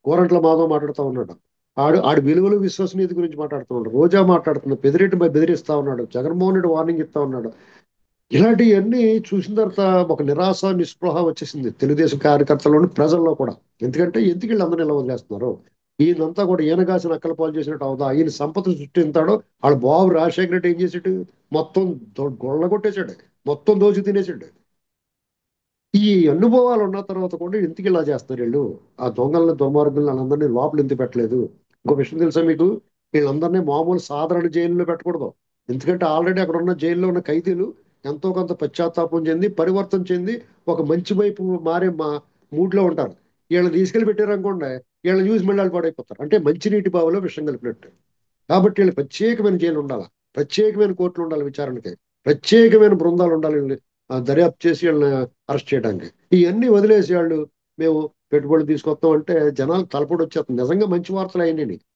గోరంట్ల మాధవ్ మాట్లాడుతూ ఉన్నాడు. ఆడు విలువలు విశ్వసనీయత గురించి మాట్లాడుతూ ఉన్నాడు. రోజా మాట్లాడుతుంది, పెదిరెడ్డి బెదిరిస్తా ఉన్నాడు, జగన్మోహన్ రెడ్డి వార్నింగ్ ఇస్తా ఉన్నాడు. ఇలాంటివన్నీ చూసిన తర్వాత ఒక నిరాశ నిస్పృహ వచ్చేసింది తెలుగుదేశం కార్యకర్తల్లోని, ప్రజల్లో కూడా. ఎందుకంటే ఎందుకు వీళ్ళందరూ ఇలా వదిలేస్తున్నారు, ఈయనంతా కూడా ఈయనగాసిన అక్కల పాలు చేసినట్టు అవుదా, ఈయన సంపద సృష్టించాడో వాళ్ళ బాబు రాజశేఖర రెడ్డి ఏం చేసాడు, మొత్తం గొళ్ళ కొట్టేశాడు, మొత్తం దోచి తినేసాడు. ఈ అనుభవాలు ఉన్న తర్వాత కూడా ఎందుకు ఇలా చేస్తారు వీళ్ళు, ఆ దొంగలను దుర్మార్గులను వాళ్ళందరినీ లోపల ఎందుకు పెట్టలేదు. ఇంకో విషయం తెలుసా మీకు, వీళ్ళందరినీ మామూలు సాధారణ జైల్లో పెట్టకూడదు. ఎందుకంటే ఆల్రెడీ అక్కడ ఉన్న జైల్లో ఉన్న ఖైదీలు ఎంతో కొంత పశ్చాత్తాపం చెంది పరివర్తన చెంది ఒక మంచి వైపు మారే మూడ్ లో ఉంటారు. వీళ్ళని తీసుకెళ్లి పెట్టారనుకోండి, వీళ్ళని చూసి మళ్ళీ వాళ్ళు పాడైపోతారు. అంటే మంచినీటి బావిలో విషం కలిపినట్టు. కాబట్టి వీళ్ళు ప్రత్యేకమైన జైలు ఉండాలి, ప్రత్యేకమైన కోర్టులు ఉండాలి విచారణకి, ప్రత్యేకమైన బృందాలు ఉండాలి వీళ్ళని దర్యాప్తు చేసి వీళ్ళని అరెస్ట్ చేయడానికి. ఇవన్నీ వదిలేసి వాళ్ళు మేము పెట్టుబడులు తీసుకొస్తాం అంటే జనాలు తలపడి వచ్చేస్తుంది. నిజంగా మంచి వార్తలు అయినాయి.